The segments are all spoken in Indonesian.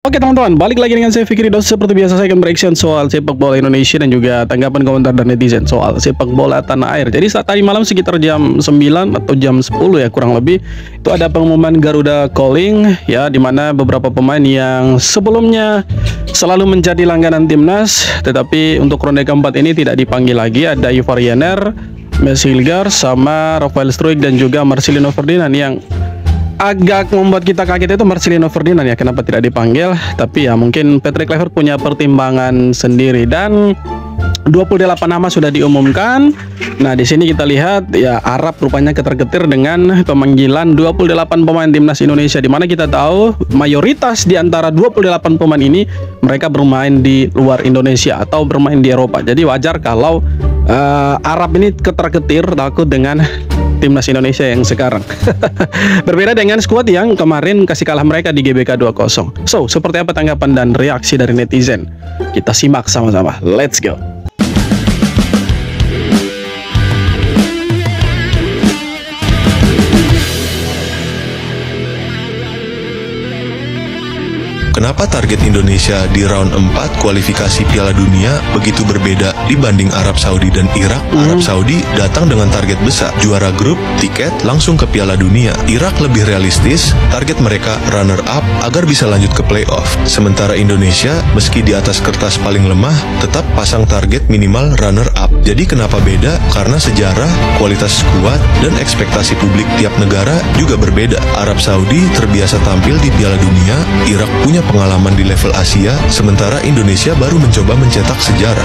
Oke teman-teman, balik lagi dengan saya Fikri Dos. Seperti biasa saya akan bereaction soal sepak bola Indonesia dan juga tanggapan komentar dan netizen soal sepak bola tanah air. Jadi saat tadi malam sekitar jam 9 atau jam 10 ya kurang lebih, itu ada pengumuman Garuda Calling ya, dimana beberapa pemain yang sebelumnya selalu menjadi langganan timnas tetapi untuk ronde keempat ini tidak dipanggil lagi. Ada Ivar Yener, Messi Hilgar, sama Rafael Struijk dan juga Marcelino Ferdinand. Yang agak membuat kita kaget itu Marcelino Ferdinand ya, kenapa tidak dipanggil. Tapi ya mungkin Patrick Kluivert punya pertimbangan sendiri. Dan 28 nama sudah diumumkan. Nah di sini kita lihat ya, Arab rupanya ketar-ketir dengan pemanggilan 28 pemain timnas Indonesia, dimana kita tahu mayoritas di antara 28 pemain ini mereka bermain di luar Indonesia atau bermain di Eropa. Jadi wajar kalau Arab ini ketar-ketir takut dengan timnas Indonesia yang sekarang. Berbeda dengan skuad yang kemarin kasih kalah mereka di GBK 2-0. So, seperti apa tanggapan dan reaksi dari netizen? Kita simak sama-sama. Let's go. Kenapa target Indonesia di round 4 kualifikasi Piala Dunia begitu berbeda dibanding Arab Saudi dan Irak? Arab Saudi datang dengan target besar, juara grup, tiket langsung ke Piala Dunia. Irak lebih realistis, target mereka runner up agar bisa lanjut ke playoff. Sementara Indonesia, meski di atas kertas paling lemah, tetap pasang target minimal runner up. Jadi kenapa beda? Karena sejarah, kualitas skuad, dan ekspektasi publik tiap negara juga berbeda. Arab Saudi terbiasa tampil di Piala Dunia, Irak punya pengalaman di level Asia, sementara Indonesia baru mencoba mencetak sejarah.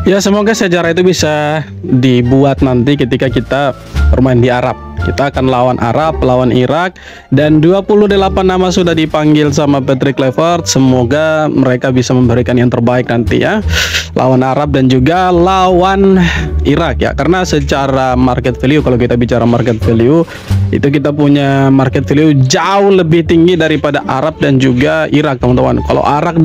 Ya semoga sejarah itu bisa dibuat nanti ketika kita bermain di Arab. Kita akan lawan Arab, lawan Irak, dan 28 nama sudah dipanggil sama Patrick Kluivert. Semoga mereka bisa memberikan yang terbaik nanti ya, lawan Arab dan juga lawan Irak ya. Karena secara market value, kalau kita bicara market value, itu kita punya market value jauh lebih tinggi daripada Arab dan juga Irak teman-teman. Kalau Arab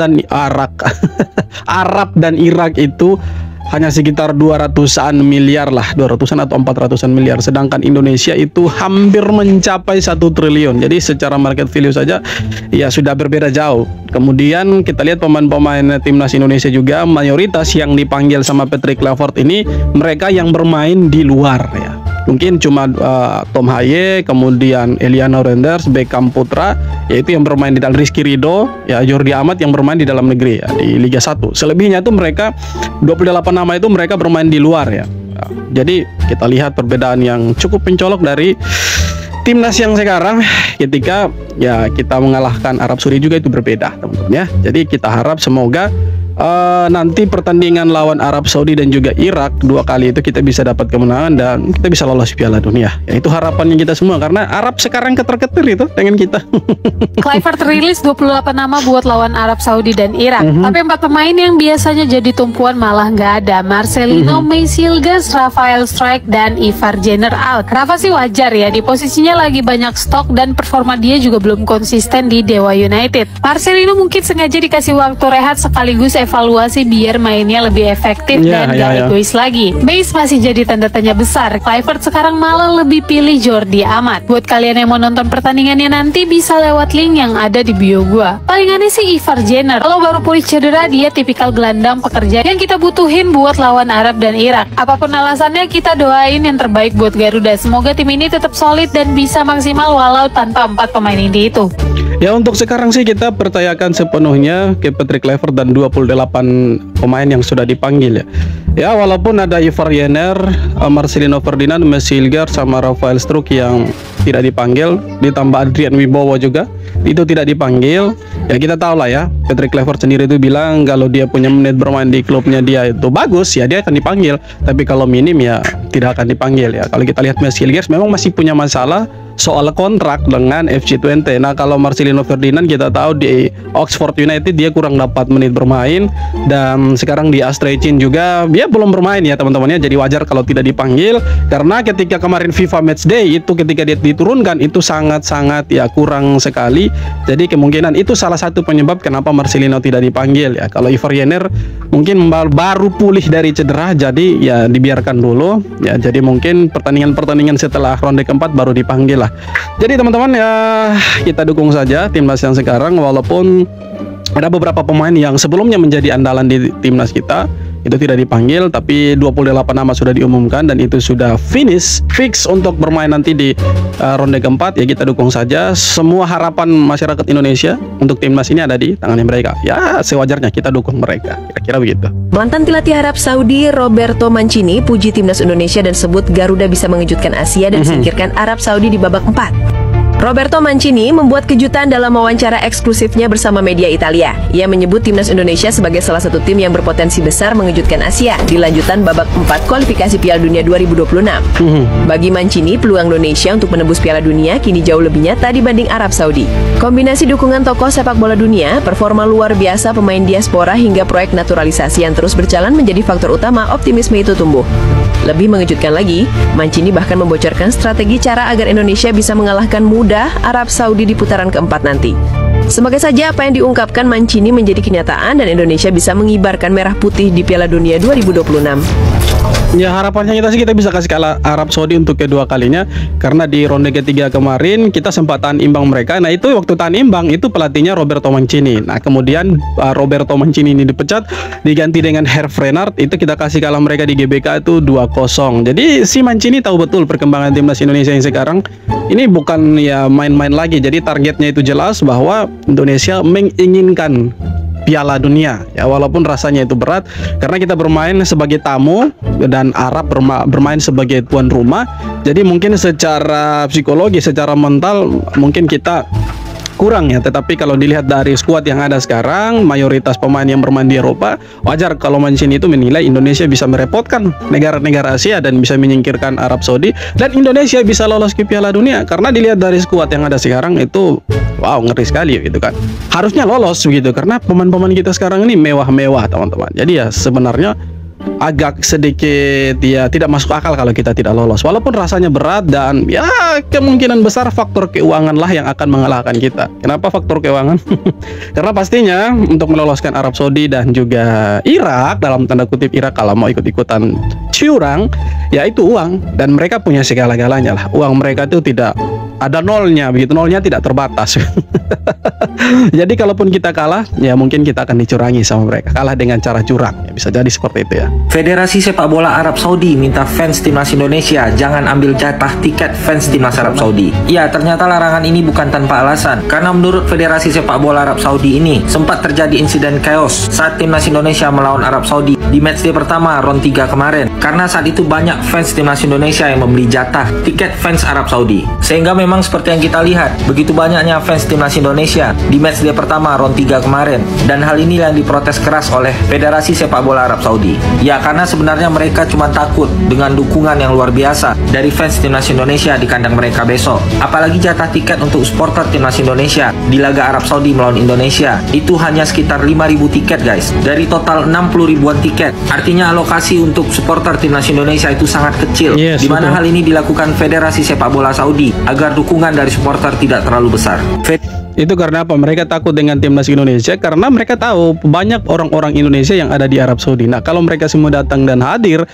dan Irak itu hanya sekitar 200-an miliar lah, 200-an atau 400-an miliar, sedangkan Indonesia itu hampir mencapai 1 triliun. Jadi secara market value saja ya sudah berbeda jauh. Kemudian kita lihat pemain-pemain timnas Indonesia juga mayoritas yang dipanggil sama Patrick Kluivert ini mereka yang bermain di luar ya. Mungkin cuma Tom Haye, kemudian Eliano Renders, Beckham Putra, yaitu yang bermain di dalam, Rizky Ridho, ya Jordi Amat yang bermain di dalam negeri ya, di Liga 1. Selebihnya itu mereka 28 nama itu mereka bermain di luar ya. Jadi kita lihat perbedaan yang cukup mencolok dari timnas yang sekarang ketika ya kita mengalahkan Arab Saudi juga itu berbeda teman-teman ya. Jadi kita harap semoga nanti pertandingan lawan Arab Saudi dan juga Irak 2 kali itu kita bisa dapat kemenangan dan kita bisa lolos Piala Dunia. Ya itu harapannya kita semua, karena Arab sekarang ketar-ketir itu dengan kita. Kluivert rilis 28 nama buat lawan Arab Saudi dan Irak. Tapi 4 pemain yang biasanya jadi tumpuan malah nggak ada. Marcelino, Messi Hilgar, Rafael Struijk, dan Ivar Yener out. Rafa sih wajar ya, di posisinya lagi banyak stok dan performa dia juga belum konsisten di Dewa United. Marcelino mungkin sengaja dikasih waktu rehat sekaligus evaluasi biar mainnya lebih efektif dan gak egois lagi. Messi masih jadi tanda tanya besar. Kluivert sekarang malah lebih pilih Jordi Amat. Buat kalian yang mau nonton pertandingannya nanti bisa lewat link yang ada di bio gua. Paling aneh sih Ivar Yener. Kalau baru pulih cedera, dia tipikal gelandang pekerja yang kita butuhin buat lawan Arab dan Irak. Apapun alasannya, kita doain yang terbaik buat Garuda. Semoga tim ini tetap solid dan bisa maksimal walau tanpa 4 pemain inti itu. Ya untuk sekarang sih kita percayakan sepenuhnya ke Patrick Kluivert dan 28 pemain yang sudah dipanggil ya. Ya walaupun ada Ivar Yener, Marcelino Ferdinand, Messi Hilgar, sama Rafael Struijk yang tidak dipanggil, ditambah Adrian Wibowo juga itu tidak dipanggil. Ya kita tahu lah ya, Patrick Kluivert sendiri itu bilang kalau dia punya menit bermain di klubnya dia itu bagus ya dia akan dipanggil. Tapi kalau minim ya tidak akan dipanggil ya. Kalau kita lihat Messi Hilgar memang masih punya masalah soal kontrak dengan FC Twente. Nah kalau Marcelino Ferdinand kita tahu di Oxford United dia kurang dapat menit bermain, dan sekarang di Astray-Chin juga dia belum bermain ya teman-teman ya. Jadi wajar kalau tidak dipanggil, karena ketika kemarin FIFA Matchday itu ketika dia diturunkan itu sangat-sangat ya kurang sekali. Jadi kemungkinan itu salah satu penyebab kenapa Marcelino tidak dipanggil ya. Kalau Ivar Yener mungkin baru pulih dari cedera, jadi ya dibiarkan dulu ya. Jadi mungkin pertandingan-pertandingan setelah ronde keempat baru dipanggil lah. Jadi teman-teman ya kita dukung saja timnas yang sekarang, walaupun Ada beberapa pemain yang sebelumnya menjadi andalan di timnas kita itu tidak dipanggil, tapi 28 nama sudah diumumkan dan itu sudah fix untuk bermain nanti di ronde keempat. Ya kita dukung saja. Semua harapan masyarakat Indonesia untuk timnas ini ada di tangannya mereka. Ya sewajarnya kita dukung mereka. Kira-kira begitu. Mantan pelatih Arab Saudi Roberto Mancini puji timnas Indonesia dan sebut Garuda bisa mengejutkan Asia dan singkirkan Arab Saudi di babak 4. Roberto Mancini membuat kejutan dalam wawancara eksklusifnya bersama media Italia. Ia menyebut timnas Indonesia sebagai salah satu tim yang berpotensi besar mengejutkan Asia di lanjutan babak 4 kualifikasi Piala Dunia 2026. Bagi Mancini, peluang Indonesia untuk menembus Piala Dunia kini jauh lebih nyata dibanding Arab Saudi. Kombinasi dukungan tokoh sepak bola dunia, performa luar biasa pemain diaspora hingga proyek naturalisasi yang terus berjalan menjadi faktor utama optimisme itu tumbuh. Lebih mengejutkan lagi, Mancini bahkan membocorkan strategi cara agar Indonesia bisa mengalahkan mudah Arab Saudi di putaran keempat nanti. Semoga saja apa yang diungkapkan Mancini menjadi kenyataan dan Indonesia bisa mengibarkan merah putih di Piala Dunia 2026. Ya harapannya kita bisa kasih kalah Arab Saudi untuk kedua kalinya, karena di ronde ketiga kemarin kita sempat tahan imbang mereka. Nah itu waktu tahan imbang itu pelatihnya Roberto Mancini. Nah kemudian Roberto Mancini ini dipecat, diganti dengan Herve Renard. Itu kita kasih kalah mereka di GBK itu 2-0. Jadi si Mancini tahu betul perkembangan timnas Indonesia yang sekarang ini bukan ya main-main lagi. Jadi targetnya itu jelas bahwa Indonesia menginginkan Piala Dunia ya, walaupun rasanya itu berat karena kita bermain sebagai tamu dan Arab bermain sebagai tuan rumah. Jadi mungkin secara psikologi, secara mental mungkin kita kurang ya, tetapi kalau dilihat dari skuad yang ada sekarang, mayoritas pemain yang bermain di Eropa, wajar kalau Mancini itu menilai Indonesia bisa merepotkan negara-negara Asia dan bisa menyingkirkan Arab Saudi, dan Indonesia bisa lolos ke Piala Dunia karena dilihat dari skuad yang ada sekarang itu wow, ngeri sekali gitu kan. Harusnya lolos begitu karena pemain-pemain kita sekarang ini mewah-mewah teman-teman. Jadi ya sebenarnya agak sedikit ya tidak masuk akal kalau kita tidak lolos, walaupun rasanya berat dan ya kemungkinan besar faktor keuangan lah yang akan mengalahkan kita. Kenapa faktor keuangan? Karena pastinya untuk meloloskan Arab Saudi dan juga Irak, dalam tanda kutip Irak kalau mau ikut-ikutan curang, ya itu uang, dan mereka punya segala-galanya lah. Uang mereka itu tidak ada nolnya, begitu, nolnya tidak terbatas. Jadi kalaupun kita kalah, ya mungkin kita akan dicurangi sama mereka, kalah dengan cara curang, ya bisa jadi seperti itu ya. Federasi Sepak Bola Arab Saudi minta fans timnas Indonesia jangan ambil jatah tiket fans timnas Arab Saudi. Ya, ternyata larangan ini bukan tanpa alasan, karena menurut Federasi Sepak Bola Arab Saudi ini sempat terjadi insiden chaos saat timnas Indonesia melawan Arab Saudi di matchday pertama round 3 kemarin, karena saat itu banyak fans timnas Indonesia yang membeli jatah tiket fans Arab Saudi, sehingga memang seperti yang kita lihat begitu banyaknya fans timnas Indonesia di matchday pertama round 3 kemarin, dan hal ini yang diprotes keras oleh Federasi Sepak Bola Arab Saudi. Ya, karena sebenarnya mereka cuma takut dengan dukungan yang luar biasa dari fans timnas Indonesia di kandang mereka besok. Apalagi jatah tiket untuk supporter timnas Indonesia di laga Arab Saudi melawan Indonesia itu hanya sekitar 5.000 tiket guys, dari total 60 ribuan tiket. Artinya alokasi untuk supporter timnas Indonesia itu sangat kecil, di mana hal ini dilakukan Federasi Sepak Bola Saudi agar dukungan dari supporter tidak terlalu besar. Itu karena apa? Mereka takut dengan timnas Indonesia karena mereka tahu banyak orang-orang Indonesia yang ada di Arab Saudi. Nah, kalau mereka semua datang dan hadir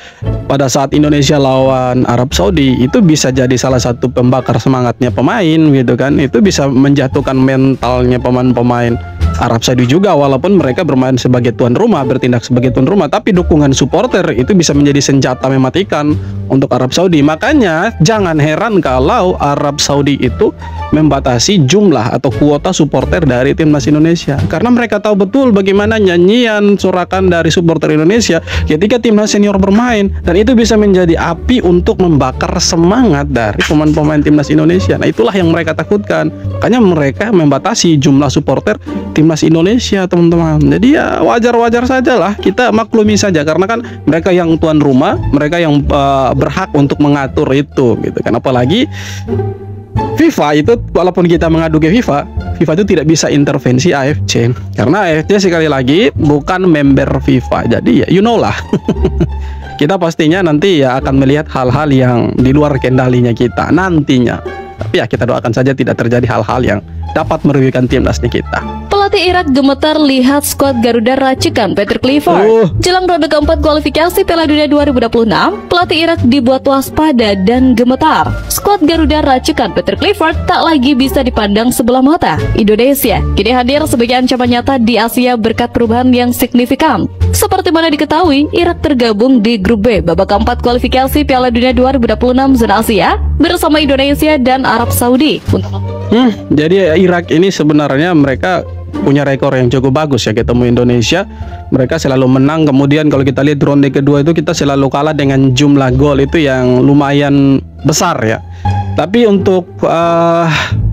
pada saat Indonesia lawan Arab Saudi, itu bisa jadi salah satu pembakar semangatnya pemain gitu kan. Itu bisa menjatuhkan mentalnya pemain-pemain Arab Saudi juga, walaupun mereka bermain sebagai tuan rumah, bertindak sebagai tuan rumah, tapi dukungan supporter itu bisa menjadi senjata mematikan untuk Arab Saudi. Makanya jangan heran kalau Arab Saudi itu membatasi jumlah atau kuota supporter dari timnas Indonesia, karena mereka tahu betul bagaimana nyanyian sorakan dari supporter Indonesia ketika timnas senior bermain, dan itu bisa menjadi api untuk membakar semangat dari pemain-pemain timnas Indonesia. Nah, itulah yang mereka takutkan, makanya mereka membatasi jumlah supporter timnas Indonesia, teman-teman. Jadi ya wajar-wajar saja lah, kita maklumi saja, karena kan mereka yang tuan rumah, mereka yang berhak untuk mengatur itu gitu kan. Apalagi FIFA itu, walaupun kita mengadu ke FIFA itu tidak bisa intervensi AFC, karena AFC sekali lagi bukan member FIFA. Jadi ya you know lah. Kita pastinya nanti ya akan melihat hal-hal yang di luar kendalinya kita nantinya. Tapi ya kita doakan saja tidak terjadi hal-hal yang dapat merugikan timnas kita. Pelatih Irak gemetar lihat skuad Garuda racikan Patrick Kluivert. Jelang ronde keempat kualifikasi Piala Dunia 2026, pelatih Irak dibuat waspada dan gemetar. Skuad Garuda racikan Patrick Kluivert tak lagi bisa dipandang sebelah mata. Indonesia kini hadir sebagai ancaman nyata di Asia berkat perubahan yang signifikan. Seperti mana diketahui, Irak tergabung di grup B babak keempat kualifikasi Piala Dunia 2026 zona Asia bersama Indonesia dan Arab Saudi. Jadi Irak ini sebenarnya mereka punya rekor yang cukup bagus ya ketemu Indonesia. Mereka selalu menang. Kemudian kalau kita lihat ronde kedua itu kita selalu kalah dengan jumlah gol itu yang lumayan besar ya. Tapi untuk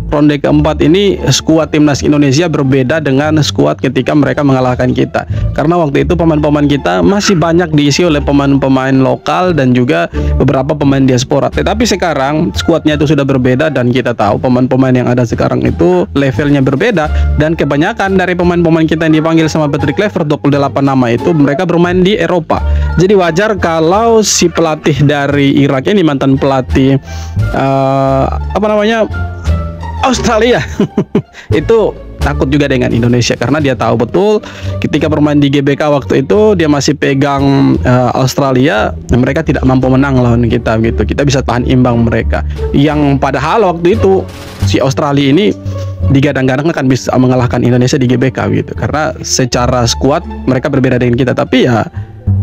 ronde keempat ini skuad timnas Indonesia berbeda dengan skuad ketika mereka mengalahkan kita. Karena waktu itu pemain-pemain kita masih banyak diisi oleh pemain-pemain lokal dan juga beberapa pemain diaspora. Tetapi sekarang skuadnya itu sudah berbeda dan kita tahu pemain-pemain yang ada sekarang itu levelnya berbeda dan kebanyakan dari pemain-pemain kita yang dipanggil sama Patrick Kluivert 28 nama itu mereka bermain di Eropa. Jadi wajar kalau si pelatih dari Irak ini mantan pelatih Australia itu takut juga dengan Indonesia karena dia tahu betul ketika bermain di GBK waktu itu dia masih pegang Australia dan mereka tidak mampu menang lawan kita gitu. Kita bisa tahan imbang mereka. Yang padahal waktu itu si Australia ini digadang-gadang akan bisa mengalahkan Indonesia di GBK gitu. Karena secara skuad mereka berbeda dengan kita, tapi ya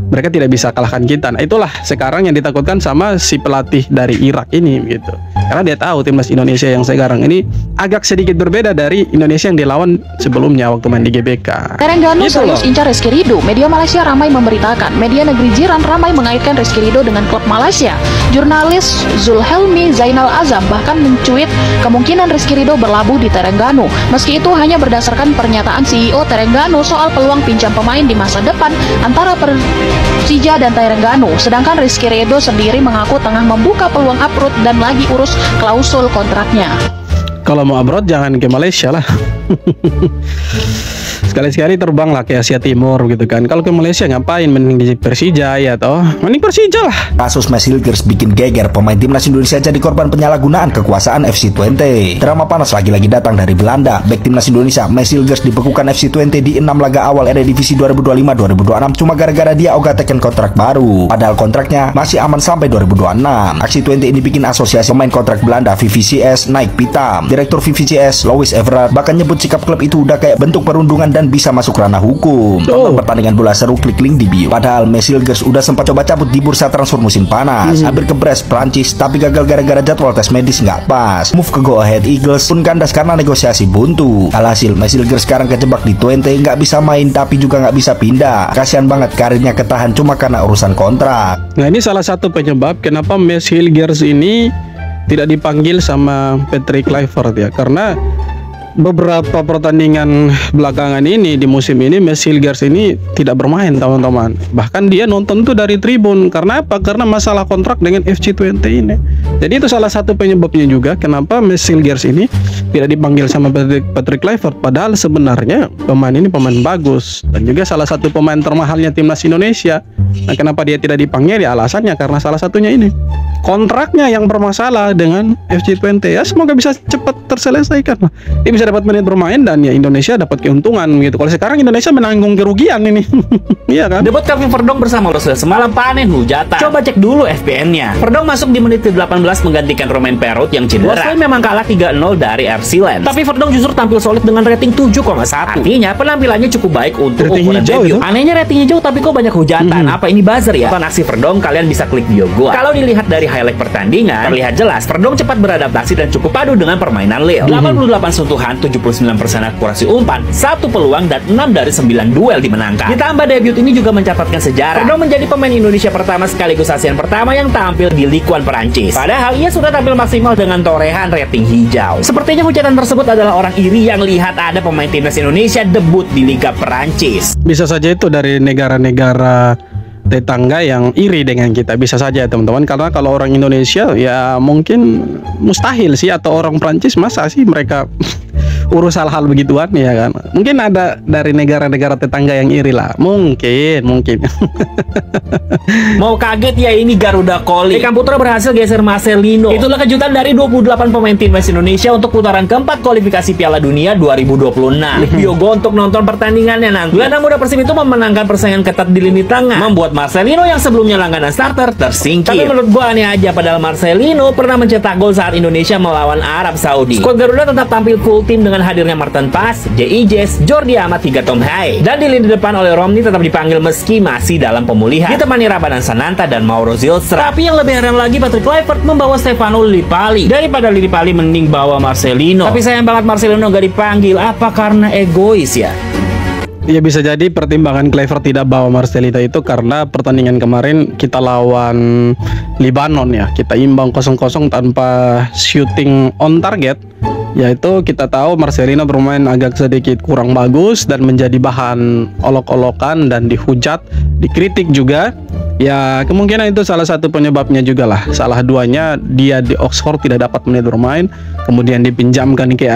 mereka tidak bisa kalahkan kita. Nah itulah sekarang yang ditakutkan sama si pelatih dari Irak ini gitu. Karena dia tahu timnas Indonesia yang sekarang ini agak sedikit berbeda dari Indonesia yang dilawan sebelumnya waktu main di GBK. Terengganu serius incar Rizky Ridho. Media Malaysia ramai memberitakan. Media negeri jiran ramai mengaitkan Rizky Ridho dengan klub Malaysia. Jurnalis Zulhelmi Zainal Azam bahkan mencuit kemungkinan Rizky Ridho berlabuh di Terengganu. Meski itu hanya berdasarkan pernyataan CEO Terengganu soal peluang pinjam pemain di masa depan antara Persija dan Terengganu. Sedangkan Rizky Ridho sendiri mengaku tengah membuka peluang uproot dan lagi urus klausul kontraknya. Kalau mau abroad jangan ke Malaysia lah. Sekali-sekali terbang lah ke Asia Timur gitu kan. Kalau ke Malaysia ngapain, mending di Persija ya toh. Mending Persija lah. Kasus Messilgers bikin geger. Pemain timnas Indonesia jadi korban penyalahgunaan kekuasaan FC20. Drama panas lagi-lagi datang dari Belanda. Bek timnas Indonesia Messilgers dibekukan FC20 di 6 laga awal Eredivisie 2025-2026 cuma gara-gara dia ogah teken kontrak baru. Padahal kontraknya masih aman sampai 2026. Aksi 20 ini bikin asosiasi pemain kontrak Belanda VVCS naik pitam. Direktur VVCS Louis Everard bahkan nyebut sikap klub itu udah kayak bentuk perundungan dan bisa masuk ranah hukum. Tonton pertandingan bola seru, klik link di bio. Padahal Messilgers udah sempat coba cabut di bursa transfer musim panas. Hampir ke Brest, Prancis, tapi gagal gara-gara jadwal tes medis nggak pas. Move ke Go Ahead Eagles pun kandas karena negosiasi buntu. Alhasil Messilgers sekarang kejebak di 20, nggak bisa main tapi juga nggak bisa pindah. Kasihan banget karirnya ketahan cuma karena urusan kontrak. Nah ini salah satu penyebab kenapa Messilgers ini tidak dipanggil sama Patrick Kluivert ya, karena beberapa pertandingan belakangan ini di musim ini Messilgers ini tidak bermain teman-teman. Bahkan dia nonton tuh dari tribun. Karena apa? Karena masalah kontrak dengan FC20 ini. Jadi itu salah satu penyebabnya juga kenapa Messilgers ini tidak dipanggil sama Patrick Kluivert. Padahal sebenarnya pemain ini pemain bagus dan juga salah satu pemain termahalnya timnas Indonesia. Nah kenapa dia tidak dipanggil? Ya alasannya karena salah satunya ini kontraknya yang bermasalah dengan FC20. Ya semoga bisa cepat terselesaikan. Dia bisa dapat menit bermain dan ya Indonesia dapat keuntungan gitu. Kalau sekarang Indonesia menanggung kerugian ini. Iya kan? Debut Kevin Verdong bersama Rosel semalam panen hujatan. Coba cek dulu FPN-nya. Verdong masuk di menit ke-18 menggantikan Romain Perraud yang cedera. Boston memang kalah 3-0 dari RC Lens. Tapi Verdong justru tampil solid dengan rating 7,1. Artinya penampilannya cukup baik untuk ukuran debut. Anehnya ratingnya jauh tapi kok banyak hujatan. Apa ini buzzer ya? Tonton aksi Verdong kalian bisa klik bio gua. Kalau dilihat dari highlight pertandingan, terlihat jelas Verdong cepat beradaptasi dan cukup padu dengan permainan Lille. 88 sentuhan, 79% akurasi umpan, 1 peluang dan 6 dari 9 duel dimenangkan. Ditambah debut ini juga mencatatkan sejarah. Verdong menjadi pemain Indonesia pertama sekaligus ASEAN pertama yang tampil di Ligue 1 Perancis. Padahal ia sudah tampil maksimal dengan torehan rating hijau. Sepertinya hujatan tersebut adalah orang iri yang lihat ada pemain timnas Indonesia debut di Liga Perancis. Bisa saja itu dari negara-negara tetangga yang iri dengan kita, bisa saja teman-teman, karena kalau orang Indonesia ya mungkin mustahil sih, atau orang Prancis masa sih mereka urus hal-hal begituan ya kan. Mungkin ada dari negara-negara tetangga yang iri lah. Mungkin. Mau kaget ya, ini Garuda Calling. Eka Putra berhasil geser Marcelino. Itulah kejutan dari 28 pemain timnas Indonesia untuk putaran keempat kualifikasi Piala Dunia 2026. Klik Biogo untuk nonton pertandingannya nanti. Gelandang muda Persib itu memenangkan persaingan ketat di lini tengah, membuat Marcelino yang sebelumnya langganan starter tersingkir. Tapi menurut gua aneh aja, padahal Marcelino pernah mencetak gol saat Indonesia melawan Arab Saudi. Skuad Garuda tetap tampil full tim dengan hadirnya Martin Paes, J.I. Jess, Jordi Amat hingga Tom Hai. Dan di lini depan oleh Romney tetap dipanggil meski masih dalam pemulihan, ditemani Rabadan Sananta dan Mauro Zilstra. Tapi yang lebih heran lagi, Patrick Kluivert membawa Stefano Lillipali. Daripada Lillipali mending bawa Marcelino. Tapi sayang banget Marcelino gak dipanggil. Apa karena egois ya? Ya bisa jadi pertimbangan Kluivert tidak bawa Marcelino itu karena pertandingan kemarin kita lawan Libanon ya, kita imbang 0-0 tanpa shooting on target. Yaitu kita tahu Marcelino bermain agak sedikit kurang bagus dan menjadi bahan olok-olokan dan dihujat, dikritik juga. Ya kemungkinan itu salah satu penyebabnya juga lah. Salah duanya dia di Oxford tidak dapat menit bermain, kemudian dipinjamkan ke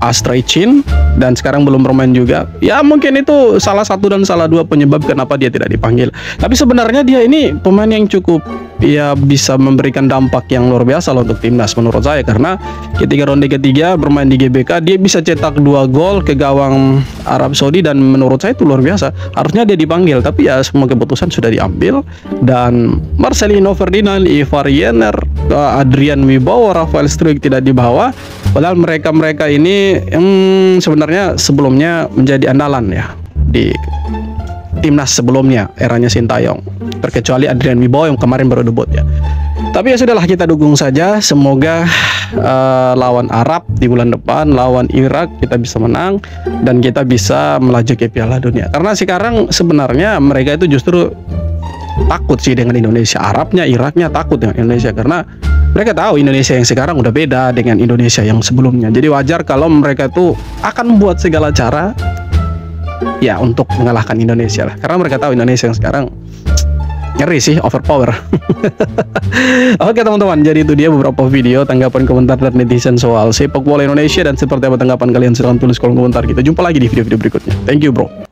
Astray-Chin dan sekarang belum bermain juga. Ya mungkin itu salah satu dan salah dua penyebab kenapa dia tidak dipanggil. Tapi sebenarnya dia ini pemain yang cukup ya bisa memberikan dampak yang luar biasa loh untuk timnas menurut saya, karena ketika ronde ketiga bermain di GBK dia bisa cetak 2 gol ke gawang Arab Saudi dan menurut saya itu luar biasa. Harusnya dia dipanggil, tapi ya semua keputusan sudah diambil dan Marcelino Ferdinand, Ivar Jenner, Adrian Wibowo, Rafael Struijk tidak dibawa. Padahal mereka ini sebenarnya sebelumnya menjadi andalan ya di timnas sebelumnya eranya Sintayong, terkecuali Adrian Wibowo yang kemarin baru debut ya. Tapi ya sudahlah, kita dukung saja. Semoga lawan Arab di bulan depan, lawan Irak kita bisa menang dan kita bisa melaju ke Piala Dunia. Karena sekarang sebenarnya mereka itu justru takut sih dengan Indonesia. Arabnya, Iraknya takut dengan Indonesia karena mereka tahu Indonesia yang sekarang udah beda dengan Indonesia yang sebelumnya. Jadi wajar kalau mereka itu akan membuat segala cara ya untuk mengalahkan Indonesia lah. Karena mereka tahu Indonesia yang sekarang ngeri sih, overpower. Oke teman-teman, jadi itu dia beberapa video tanggapan komentar dari netizen soal sepak bola Indonesia, dan seperti apa tanggapan kalian silahkan tulis kolom komentar. Kita jumpa lagi di video-video berikutnya. Thank you bro.